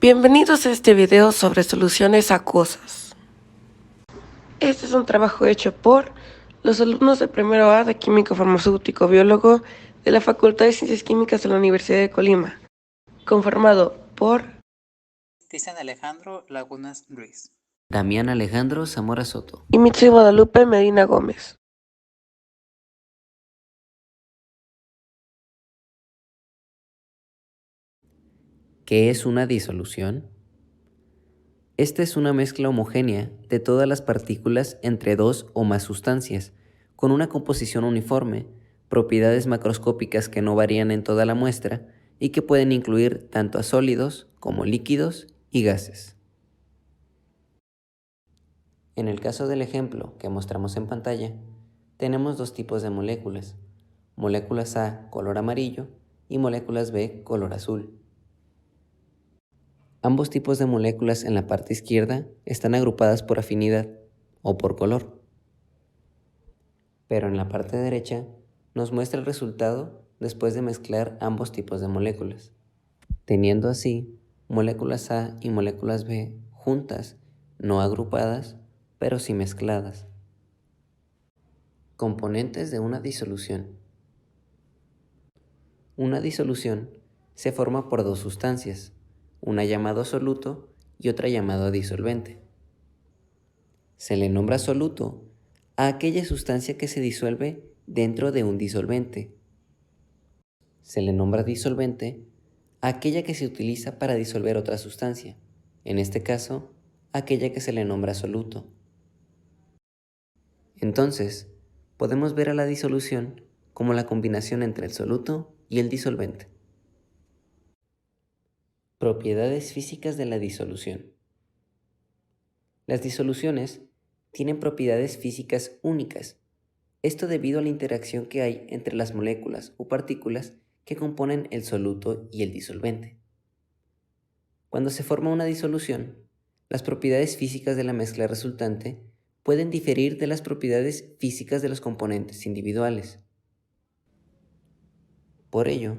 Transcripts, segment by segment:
Bienvenidos a este video sobre soluciones acuosas. Este es un trabajo hecho por los alumnos de primero A de Químico Farmacéutico Biólogo de la Facultad de Ciencias Químicas de la Universidad de Colima, conformado por Cristian Alejandro Lagunas Ruiz, Damián Alejandro Zamora Soto y Mitzi Guadalupe Medina Gómez. ¿Qué es una disolución? Esta es una mezcla homogénea de todas las partículas entre dos o más sustancias, con una composición uniforme, propiedades macroscópicas que no varían en toda la muestra y que pueden incluir tanto a sólidos como líquidos y gases. En el caso del ejemplo que mostramos en pantalla, tenemos dos tipos de moléculas A color amarillo y moléculas B color azul. Ambos tipos de moléculas en la parte izquierda están agrupadas por afinidad o por color, pero en la parte derecha nos muestra el resultado después de mezclar ambos tipos de moléculas, teniendo así moléculas A y moléculas B juntas, no agrupadas, pero sí mezcladas. Componentes de una disolución. Una disolución se forma por dos sustancias, una llamada soluto y otra llamada disolvente. Se le nombra soluto a aquella sustancia que se disuelve dentro de un disolvente. Se le nombra disolvente a aquella que se utiliza para disolver otra sustancia, en este caso, aquella que se le nombra soluto. Entonces, podemos ver a la disolución como la combinación entre el soluto y el disolvente. Propiedades físicas de la disolución. Las disoluciones tienen propiedades físicas únicas, esto debido a la interacción que hay entre las moléculas o partículas que componen el soluto y el disolvente. Cuando se forma una disolución, las propiedades físicas de la mezcla resultante pueden diferir de las propiedades físicas de los componentes individuales. Por ello,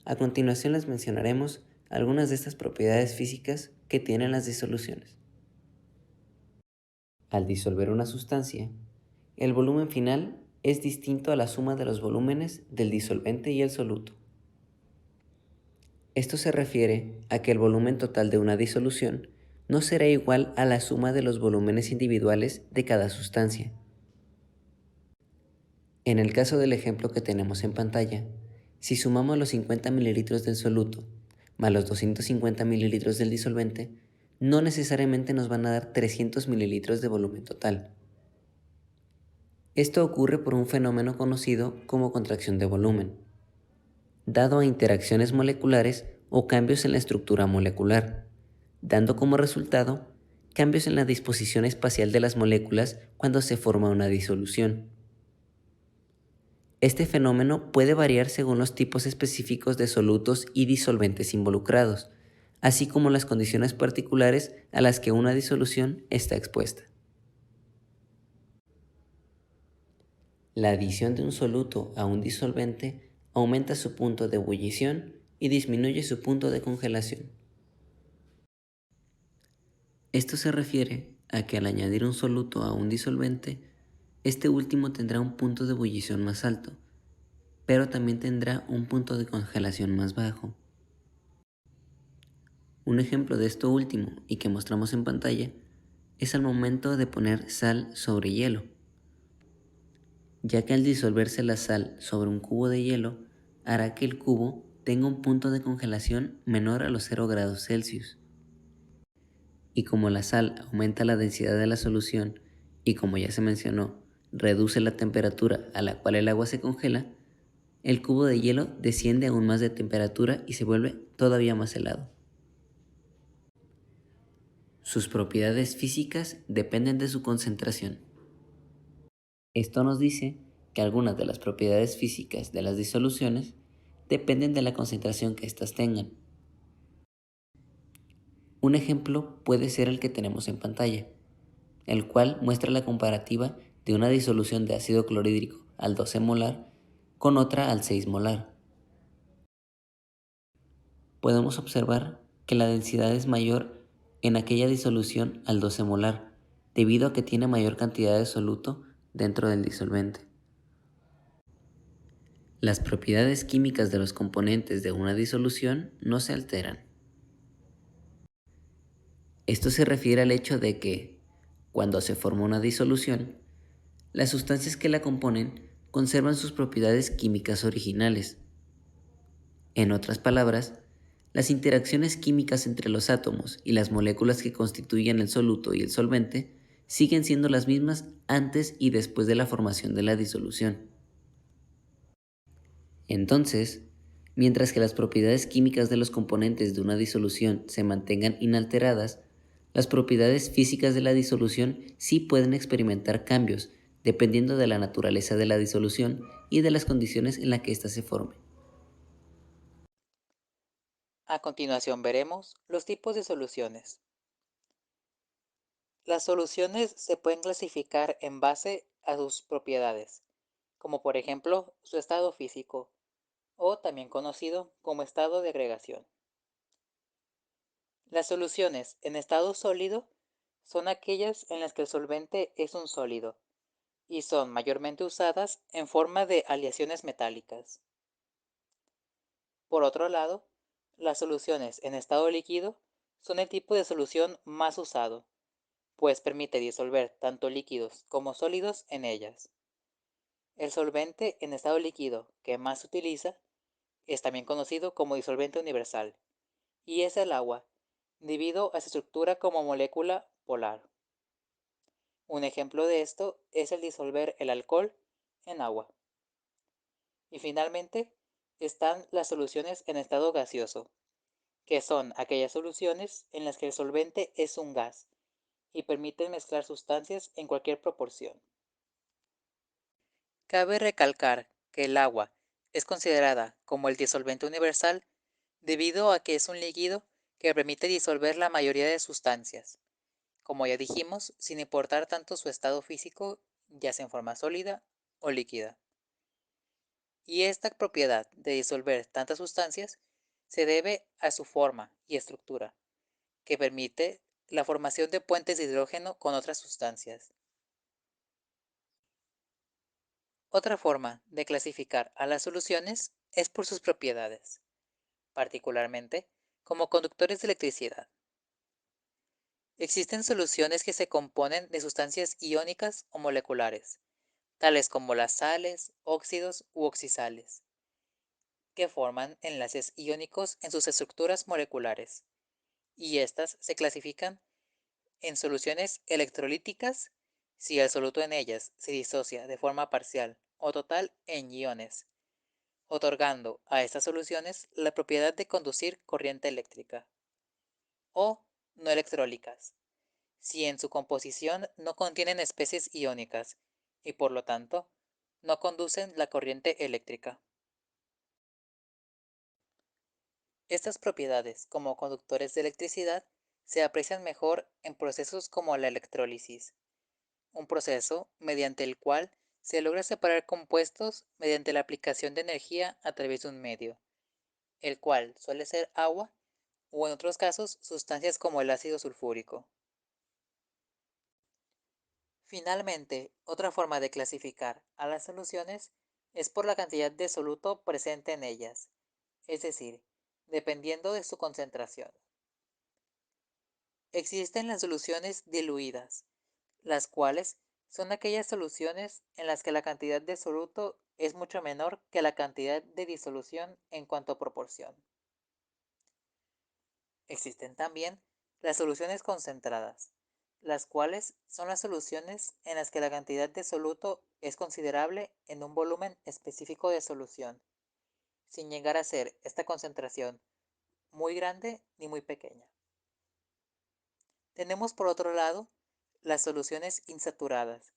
a continuación les mencionaremos algunas de estas propiedades físicas que tienen las disoluciones. Al disolver una sustancia, el volumen final es distinto a la suma de los volúmenes del disolvente y el soluto. Esto se refiere a que el volumen total de una disolución no será igual a la suma de los volúmenes individuales de cada sustancia. En el caso del ejemplo que tenemos en pantalla, si sumamos los 50 ml del soluto más los 250 ml del disolvente, no necesariamente nos van a dar 300 ml de volumen total. Esto ocurre por un fenómeno conocido como contracción de volumen, dado a interacciones moleculares o cambios en la estructura molecular, dando como resultado cambios en la disposición espacial de las moléculas cuando se forma una disolución. Este fenómeno puede variar según los tipos específicos de solutos y disolventes involucrados, así como las condiciones particulares a las que una disolución está expuesta. La adición de un soluto a un disolvente aumenta su punto de ebullición y disminuye su punto de congelación. Esto se refiere a que al añadir un soluto a un disolvente, este último tendrá un punto de ebullición más alto, pero también tendrá un punto de congelación más bajo. Un ejemplo de esto último y que mostramos en pantalla es al momento de poner sal sobre hielo, ya que al disolverse la sal sobre un cubo de hielo hará que el cubo tenga un punto de congelación menor a los 0 grados Celsius. Y como la sal aumenta la densidad de la solución y como ya se mencionó, reduce la temperatura a la cual el agua se congela, el cubo de hielo desciende aún más de temperatura y se vuelve todavía más helado. Sus propiedades físicas dependen de su concentración. Esto nos dice que algunas de las propiedades físicas de las disoluciones dependen de la concentración que éstas tengan. Un ejemplo puede ser el que tenemos en pantalla, el cual muestra la comparativa de una disolución de ácido clorhídrico al 12 molar con otra al 6 molar. Podemos observar que la densidad es mayor en aquella disolución al 12 molar, debido a que tiene mayor cantidad de soluto dentro del disolvente. Las propiedades químicas de los componentes de una disolución no se alteran. Esto se refiere al hecho de que, cuando se forma una disolución, las sustancias que la componen conservan sus propiedades químicas originales. En otras palabras, las interacciones químicas entre los átomos y las moléculas que constituyen el soluto y el solvente siguen siendo las mismas antes y después de la formación de la disolución. Entonces, mientras que las propiedades químicas de los componentes de una disolución se mantengan inalteradas, las propiedades físicas de la disolución sí pueden experimentar cambios dependiendo de la naturaleza de la disolución y de las condiciones en las que ésta se forme. A continuación veremos los tipos de soluciones. Las soluciones se pueden clasificar en base a sus propiedades, como por ejemplo su estado físico, o también conocido como estado de agregación. Las soluciones en estado sólido son aquellas en las que el solvente es un sólido y son mayormente usadas en forma de aleaciones metálicas. Por otro lado, las soluciones en estado líquido son el tipo de solución más usado, pues permite disolver tanto líquidos como sólidos en ellas. El solvente en estado líquido que más se utiliza es también conocido como disolvente universal, y es el agua, debido a su estructura como molécula polar. Un ejemplo de esto es el disolver el alcohol en agua. Y finalmente están las soluciones en estado gaseoso, que son aquellas soluciones en las que el solvente es un gas y permiten mezclar sustancias en cualquier proporción. Cabe recalcar que el agua es considerada como el disolvente universal debido a que es un líquido que permite disolver la mayoría de sustancias, como ya dijimos, sin importar tanto su estado físico, ya sea en forma sólida o líquida. Y esta propiedad de disolver tantas sustancias se debe a su forma y estructura, que permite la formación de puentes de hidrógeno con otras sustancias. Otra forma de clasificar a las soluciones es por sus propiedades, particularmente como conductores de electricidad. Existen soluciones que se componen de sustancias iónicas o moleculares, tales como las sales, óxidos u oxisales, que forman enlaces iónicos en sus estructuras moleculares, y estas se clasifican en soluciones electrolíticas si el soluto en ellas se disocia de forma parcial o total en iones, otorgando a estas soluciones la propiedad de conducir corriente eléctrica, o no electrólicas, si en su composición no contienen especies iónicas y por lo tanto no conducen la corriente eléctrica. Estas propiedades como conductores de electricidad se aprecian mejor en procesos como la electrólisis, un proceso mediante el cual se logra separar compuestos mediante la aplicación de energía a través de un medio, el cual suele ser agua o en otros casos sustancias como el ácido sulfúrico. Finalmente, otra forma de clasificar a las soluciones es por la cantidad de soluto presente en ellas, es decir, dependiendo de su concentración. Existen las soluciones diluidas, las cuales son aquellas soluciones en las que la cantidad de soluto es mucho menor que la cantidad de disolución en cuanto a proporción. Existen también las soluciones concentradas, las cuales son las soluciones en las que la cantidad de soluto es considerable en un volumen específico de solución, sin llegar a ser esta concentración muy grande ni muy pequeña. Tenemos por otro lado las soluciones insaturadas.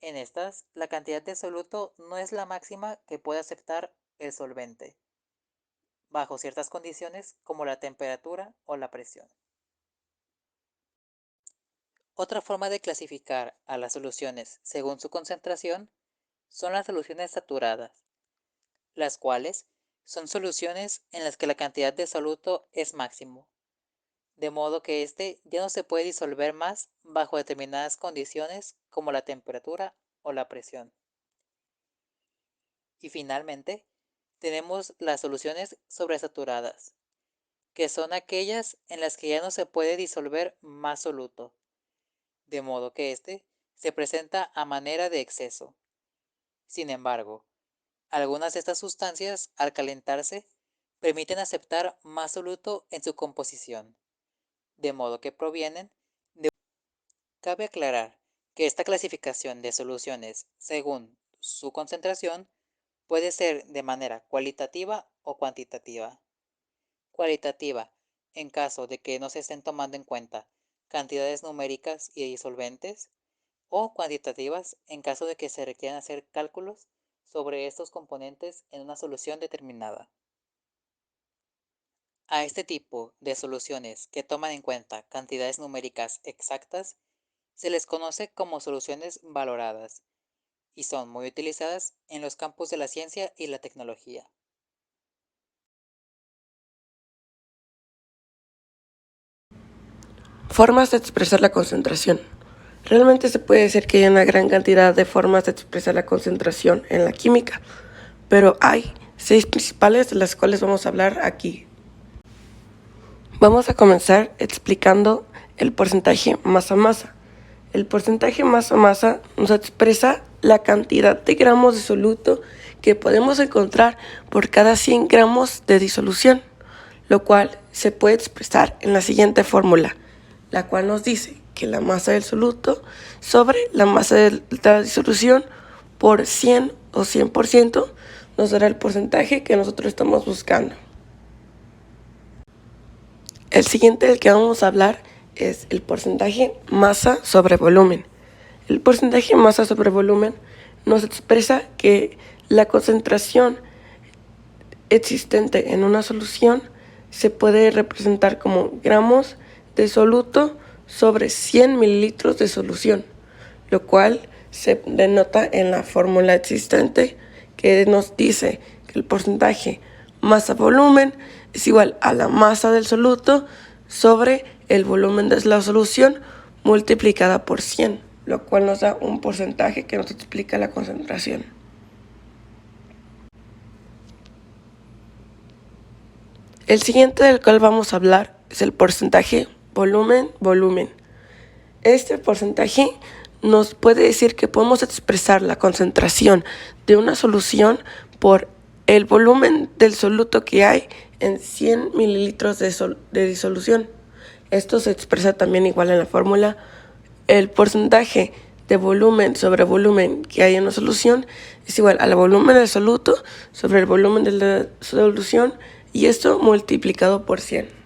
En estas, la cantidad de soluto no es la máxima que puede aceptar el solvente, bajo ciertas condiciones como la temperatura o la presión. Otra forma de clasificar a las soluciones según su concentración son las soluciones saturadas, las cuales son soluciones en las que la cantidad de soluto es máximo, de modo que éste ya no se puede disolver más bajo determinadas condiciones como la temperatura o la presión. Y finalmente, tenemos las soluciones sobresaturadas, que son aquellas en las que ya no se puede disolver más soluto, de modo que éste se presenta a manera de exceso. Sin embargo, algunas de estas sustancias, al calentarse, permiten aceptar más soluto en su composición, de modo que provienen de... Cabe aclarar que esta clasificación de soluciones según su concentración puede ser de manera cualitativa o cuantitativa. Cualitativa, en caso de que no se estén tomando en cuenta cantidades numéricas y disolventes, o cuantitativas en caso de que se requieran hacer cálculos sobre estos componentes en una solución determinada. A este tipo de soluciones que toman en cuenta cantidades numéricas exactas se les conoce como soluciones valoradas y son muy utilizadas en los campos de la ciencia y la tecnología. Formas de expresar la concentración. Realmente se puede decir que hay una gran cantidad de formas de expresar la concentración en la química, pero hay 6 principales de las cuales vamos a hablar aquí. Vamos a comenzar explicando el porcentaje masa-masa. El porcentaje masa-masa nos expresa la cantidad de gramos de soluto que podemos encontrar por cada 100 gramos de disolución, lo cual se puede expresar en la siguiente fórmula, la cual nos dice que la masa del soluto sobre la masa de la disolución por 100 o 100% nos dará el porcentaje que nosotros estamos buscando. El siguiente del que vamos a hablar es el porcentaje masa sobre volumen. El porcentaje masa sobre volumen nos expresa que la concentración existente en una solución se puede representar como gramos de soluto sobre 100 mililitros de solución, lo cual se denota en la fórmula existente que nos dice que el porcentaje masa-volumen es igual a la masa del soluto sobre el volumen de la solución multiplicada por 100, lo cual nos da un porcentaje que nos explica la concentración. El siguiente del cual vamos a hablar es el porcentaje volumen-volumen. Este porcentaje nos puede decir que podemos expresar la concentración de una solución por el volumen del soluto que hay en 100 mililitros de disolución. Esto se expresa también igual en la fórmula. El porcentaje de volumen sobre volumen que hay en una solución es igual al volumen del soluto sobre el volumen de la solución, y esto multiplicado por 100.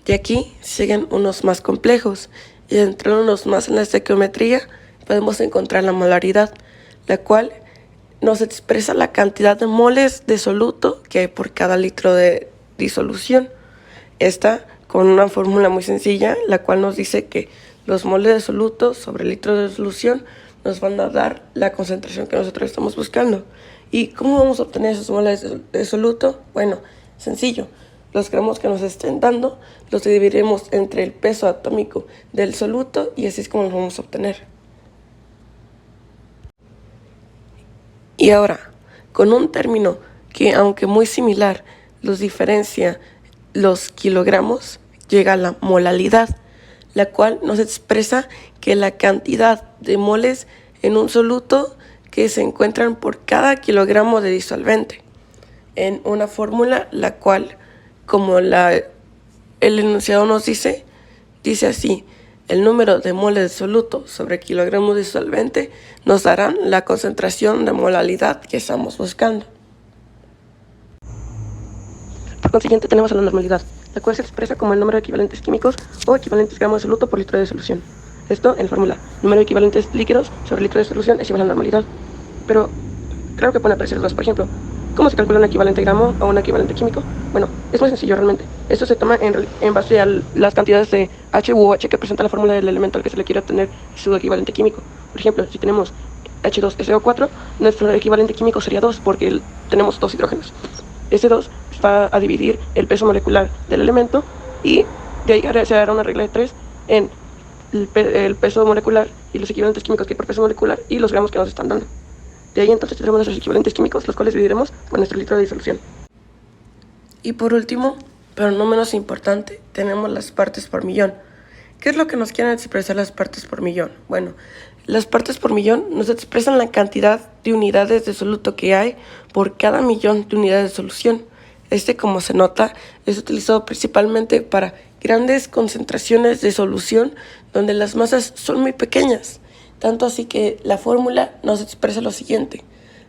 Y aquí siguen unos más complejos, y entrándonos más en la estequiometría podemos encontrar la molaridad, la cual nos expresa la cantidad de moles de soluto que hay por cada litro de disolución. Esta con una fórmula muy sencilla, la cual nos dice que los moles de soluto sobre el litro de solución nos van a dar la concentración que nosotros estamos buscando. ¿Y cómo vamos a obtener esos moles de soluto? Bueno, sencillo. Los gramos que nos estén dando los dividiremos entre el peso atómico del soluto y así es como los vamos a obtener. Y ahora, con un término que aunque muy similar los diferencia los kilogramos, llega a la molalidad, la cual nos expresa que la cantidad de moles en un soluto que se encuentran por cada kilogramo de disolvente, en una fórmula la cual, como el enunciado nos dice así: el número de moles de soluto sobre kilogramo de disolvente nos darán la concentración de molalidad que estamos buscando. Por consiguiente, tenemos a la normalidad, la cual se expresa como el número de equivalentes químicos o equivalentes gramos de soluto por litro de solución. Esto en la fórmula: número de equivalentes líquidos sobre litro de solución es igual a la normalidad. Pero claro que pueden aparecer dos. Por ejemplo, ¿cómo se calcula un equivalente gramo o un equivalente químico? Bueno, es muy sencillo realmente. Esto se toma en base a las cantidades de H u OH que presenta la fórmula del elemento al que se le quiere obtener su equivalente químico. Por ejemplo, si tenemos H2SO4, nuestro equivalente químico sería 2 porque tenemos 2 hidrógenos. Ese 2 va a dividir el peso molecular del elemento y de ahí se hará una regla de 3 en el peso molecular y los equivalentes químicos que hay por peso molecular y los gramos que nos están dando. De ahí entonces tendremos nuestros equivalentes químicos, los cuales dividiremos por nuestro litro de disolución. Y por último, pero no menos importante, tenemos las partes por millón. ¿Qué es lo que nos quieren expresar las partes por millón? Bueno, las partes por millón nos expresan la cantidad de unidades de soluto que hay por cada millón de unidades de solución. Como se nota, es utilizado principalmente para grandes concentraciones de solución donde las masas son muy pequeñas. Tanto así que la fórmula nos expresa lo siguiente.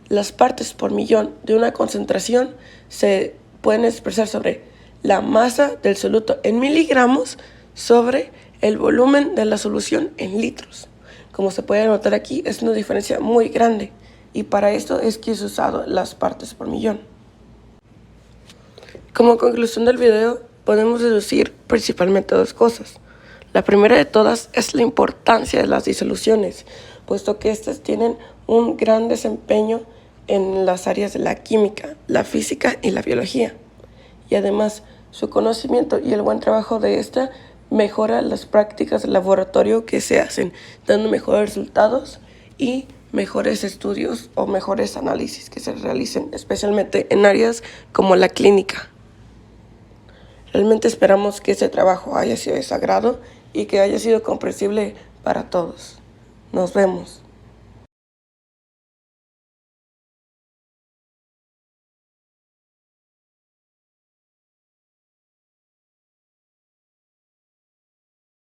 Las partes por millón de una concentración se pueden expresar sobre la masa del soluto en miligramos sobre el volumen de la solución en litros. Como se puede notar aquí, es una diferencia muy grande y para esto es que es usado las partes por millón. Como conclusión del video, podemos deducir principalmente dos cosas. La primera de todas es la importancia de las disoluciones, puesto que estas tienen un gran desempeño en las áreas de la química, la física y la biología. Y además, su conocimiento y el buen trabajo de esta mejora las prácticas de laboratorio que se hacen, dando mejores resultados y mejores estudios o mejores análisis que se realicen, especialmente en áreas como la clínica. Realmente esperamos que este trabajo haya sido de su agrado y que haya sido comprensible para todos. Nos vemos.